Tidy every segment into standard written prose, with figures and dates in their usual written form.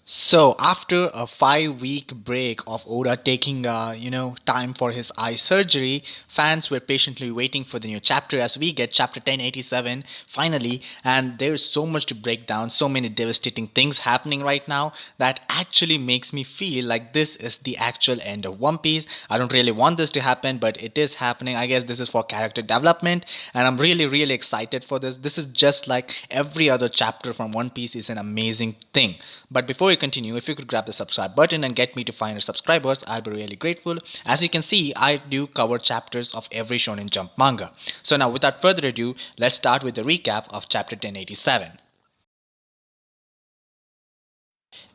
So after a 5 week break of Oda taking time for his eye surgery, fans were patiently waiting for the new chapter as we get chapter 1087 finally, and there is so much to break down, so many devastating things happening right now that actually makes me feel like this is the actual end of One Piece. I don't really want this to happen, but it is happening. I guess this is for character development, and I'm really excited for this. This is just like every other chapter from One Piece is an amazing thing. But before we continue, if you could grab the subscribe button and get me to 500 subscribers, I'll be really grateful. As you can see, I do cover chapters of every Shonen Jump manga. So now without further ado, let's start with the recap of chapter 1087.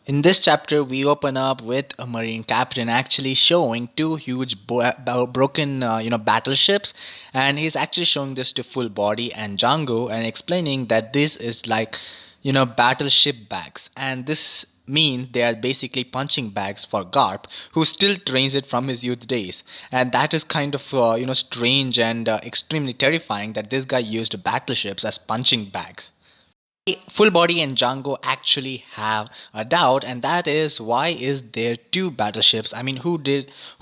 In this chapter, we open up with a marine captain actually showing two huge broken, battleships, and he's actually showing this to Full Body and Django, and explaining that this is like, battleship bags, and this means they are basically punching bags for Garp, who still trains it from his youth days, and that is kind of strange and extremely terrifying that this guy used battleships as punching bags. Full Body and Django actually have a doubt, and that is, why is there two battleships? I mean, who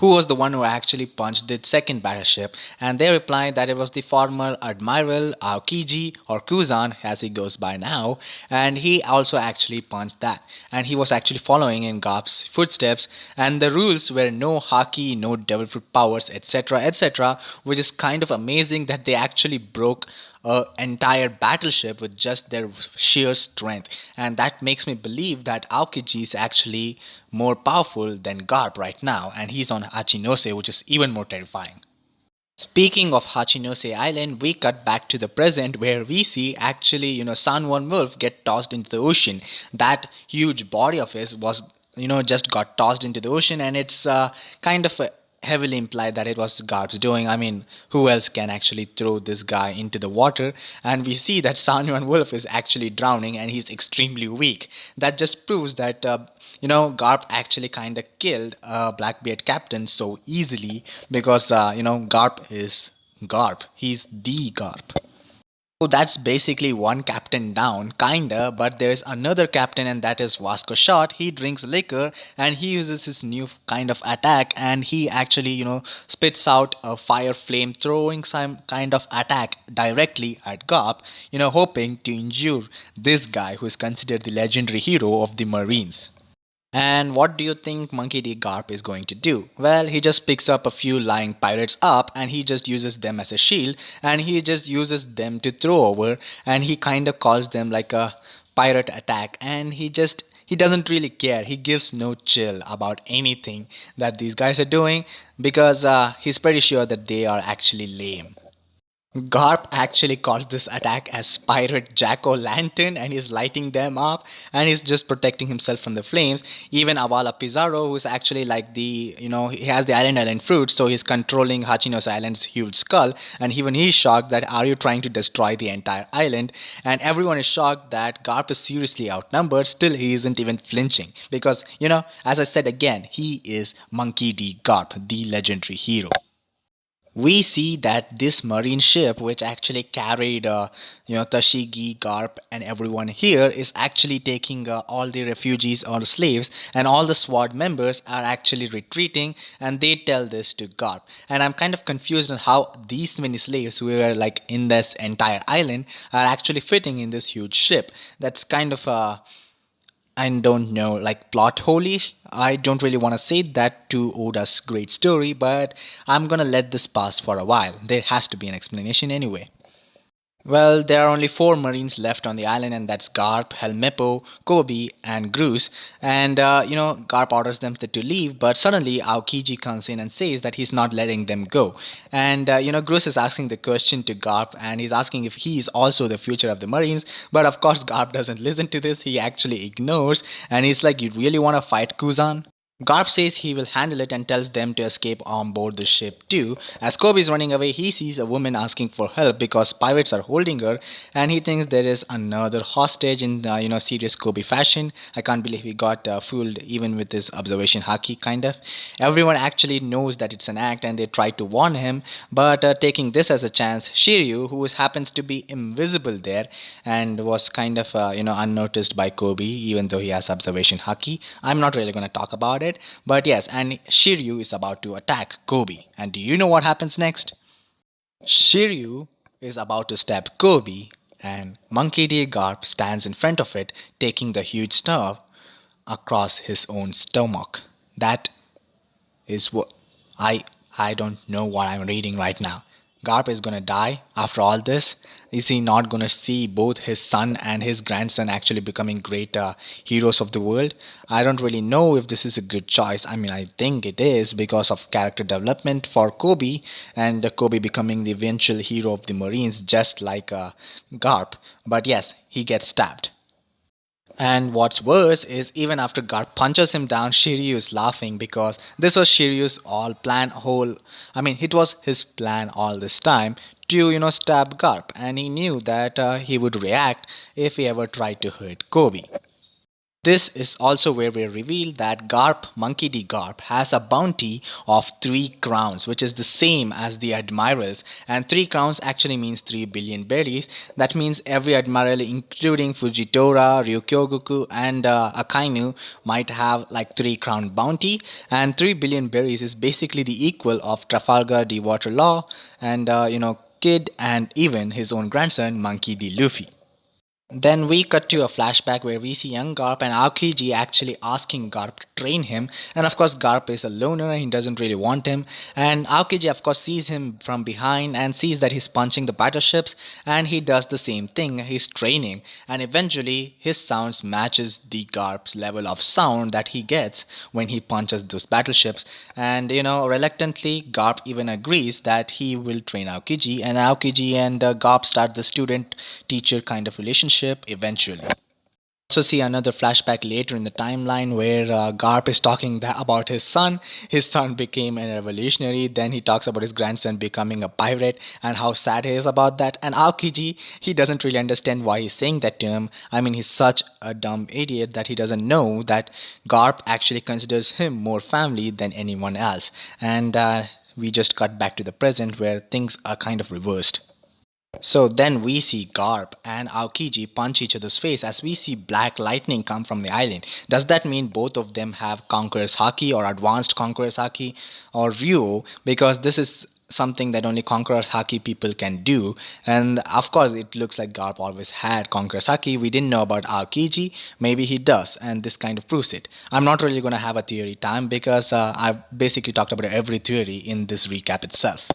was the one who actually punched the second battleship? And they reply that it was the former Admiral Aokiji, or Kuzan as he goes by now, and he also actually punched that, and he was actually following in Garp's footsteps, and the rules were no haki, no devil fruit powers, etc., which is kind of amazing that they actually broke an entire battleship with just their sheer strength. And that makes me believe that Aokiji is actually more powerful than Garp right now, and he's on Hachinose, which is even more terrifying. Speaking of Hachinose Island, we cut back to the present where we see actually, San Juan Wolf get tossed into the ocean. That huge body of his was, just got tossed into the ocean, and it's kind of heavily implied that it was Garp's doing. I mean, who else can actually throw this guy into the water? And we see that San Juan Wolf is actually drowning and he's extremely weak. That just proves that, Garp actually kind of killed Blackbeard Captain so easily because, Garp is Garp. He's the Garp. So that's basically one captain down, kinda, but there's another captain, and that is Vasco Shot. He drinks liquor and he uses his new kind of attack, and he actually, spits out a fire flame, throwing some kind of attack directly at Garp, hoping to injure this guy who is considered the legendary hero of the Marines. And what do you think Monkey D. Garp is going to do? Well, he just picks up a few lying pirates up and he just uses them as a shield, and he just uses them to throw over, and he kind of calls them like a pirate attack, and he doesn't really care. He gives no chill about anything that these guys are doing because he's pretty sure that they are actually lame. Garp actually calls this attack as Pirate Jack-O-Lantern, and he's lighting them up and he's just protecting himself from the flames. Even Avala Pizarro, who's actually like he has the island fruit, so he's controlling Hachinos Island's huge skull, and even he's shocked that, are you trying to destroy the entire island? And everyone is shocked that Garp is seriously outnumbered, still he isn't even flinching because, as I said again, he is Monkey D. Garp, the legendary hero. We see that this marine ship, which actually carried Tashigi, Garp, and everyone here, is actually taking all the refugees or slaves, and all the SWAT members are actually retreating, and they tell this to Garp. And I'm kind of confused on how these many slaves who were like in this entire island are actually fitting in this huge ship. That's kind of I don't know, like plot holy. I don't really want to say that to Oda's great story, but I'm gonna let this pass for a while. There has to be an explanation anyway. Well, there are only four Marines left on the island, and that's Garp, Helmeppo, Kobe, and Grus. And, Garp orders them to leave, but suddenly Aokiji comes in and says that he's not letting them go. And, Grus is asking the question to Garp, and he's asking if he is also the future of the Marines. But of course, Garp doesn't listen to this, he actually ignores, and he's like, you really want to fight Kuzan? Garp says he will handle it and tells them to escape on board the ship too. As Kobe is running away, he sees a woman asking for help because pirates are holding her, and he thinks there is another hostage in serious Kobe fashion. I can't believe he got fooled even with his observation haki kind of. Everyone actually knows that it's an act, and they try to warn him, but taking this as a chance, Shiryu, who happens to be invisible there and was kind of unnoticed by Kobe, even though he has observation haki. I'm not really going to talk about it, but yes, and Shiryu is about to attack Kobe. And do you know what happens next? Shiryu is about to stab Kobe, and Monkey D. Garp stands in front of it, taking the huge stab across his own stomach. That is what I don't know what I'm reading right now. Garp is gonna die after all this. Is he not gonna see both his son and his grandson actually becoming great heroes of the world? I don't really know if this is a good choice. I mean, I think it is because of character development for Kobe, and Kobe becoming the eventual hero of the Marines, just like Garp. But yes, he gets stabbed. And what's worse is even after Garp punches him down, Shiryu is laughing because this was Shiryu's all plan whole. I mean, it was his plan all this time to stab Garp, and he knew that he would react if he ever tried to hurt Kobe. This is also where we reveal that Garp, Monkey D. Garp, has a bounty of 3 crowns, which is the same as the admirals. And 3 crowns actually means 3 billion berries. That means every admiral, including Fujitora, Ryukyogoku, and Akainu, might have like 3 crown bounty. And 3 billion berries is basically the equal of Trafalgar D. Waterloo and, Kid, and even his own grandson, Monkey D. Luffy. Then we cut to a flashback where we see young Garp and Aokiji actually asking Garp to train him. And of course, Garp is a loner and he doesn't really want him. And Aokiji, of course, sees him from behind and sees that he's punching the battleships. And he does the same thing. He's training. And eventually, his sounds matches the Garp's level of sound that he gets when he punches those battleships. And, reluctantly, Garp even agrees that he will train Aokiji. And Aokiji and Garp start the student-teacher kind of relationship eventually. Also see another flashback later in the timeline where Garp is talking about his son. His son became a revolutionary. Then he talks about his grandson becoming a pirate and how sad he is about that. And Aokiji, he doesn't really understand why he's saying that to him. I mean, he's such a dumb idiot that he doesn't know that Garp actually considers him more family than anyone else. And we just cut back to the present where things are kind of reversed. So then we see Garp and Aokiji punch each other's face as we see black lightning come from the island. Does that mean both of them have Conqueror's Haki or Advanced Conqueror's Haki or Ryu? Because this is something that only Conqueror's Haki people can do. And of course, it looks like Garp always had Conqueror's Haki. We didn't know about Aokiji. Maybe he does, and this kind of proves it. I'm not really going to have a theory time because I've basically talked about every theory in this recap itself.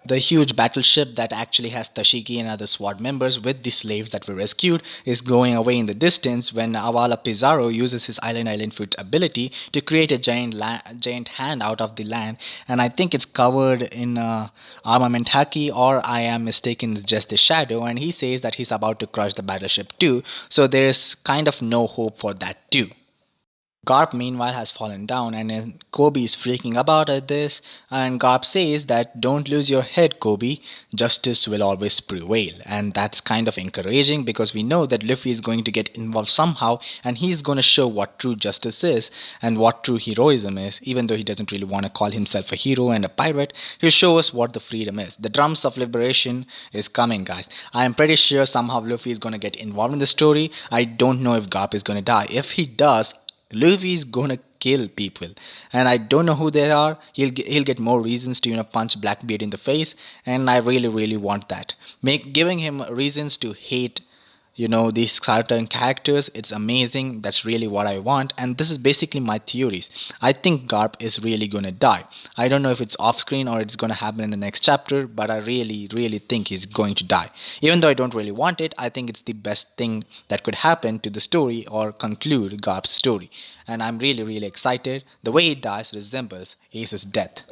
The huge battleship that actually has Tashigi and other SWAT members with the slaves that were rescued is going away in the distance when Avala Pizarro uses his Island Fruit ability to create a giant hand out of the land, and I think it's covered in armament haki, or I am mistaken, it's just a shadow, and he says that he's about to crush the battleship too, so there's kind of no hope for that too. Garp meanwhile has fallen down and Kobe is freaking about at this, and Garp says that don't lose your head, Kobe, justice will always prevail. And that's kind of encouraging because we know that Luffy is going to get involved somehow and he's going to show what true justice is and what true heroism is. Even though he doesn't really want to call himself a hero and a pirate, he'll show us what the freedom is. The drums of liberation is coming, guys. I am pretty sure somehow Luffy is going to get involved in the story. I don't know if Garp is going to die. If he does, Luffy is gonna kill people, and I don't know who they are. He'll get more reasons to punch Blackbeard in the face, and I really want that. Giving him reasons to hate these certain characters, it's amazing. That's really what I want, and this is basically my theories. I think Garp is really gonna die. I don't know if it's off screen or it's gonna happen in the next chapter, but I really think he's going to die. Even though I don't really want it, I think it's the best thing that could happen to the story or conclude Garp's story, and I'm really excited. The way he dies resembles Ace's death.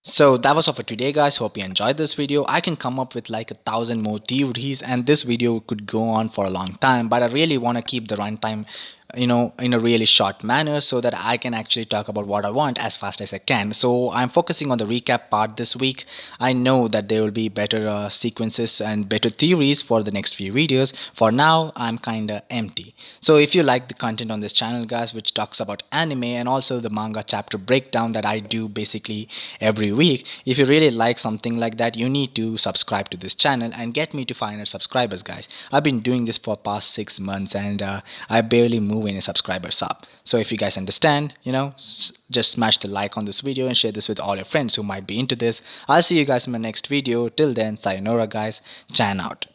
So that was all for today, guys. Hope you enjoyed this video. I can come up with like 1,000 more theories and this video could go on for a long time, but I really want to keep the runtime in a really short manner so that I can actually talk about what I want as fast as I can. So I'm focusing on the recap part this week. I know that there will be better sequences and better theories for the next few videos. For now, I'm kind of empty. So if you like the content on this channel, guys, which talks about anime and also the manga chapter breakdown that I do basically every week, if you really like something like that, you need to subscribe to this channel and get me to 500 subscribers, guys. I've been doing this for past 6 months and I barely move any subscribers up. So if you guys understand, just smash the like on this video and share this with all your friends who might be into this. I'll see you guys in my next video. Till then, sayonara, guys. Chan out.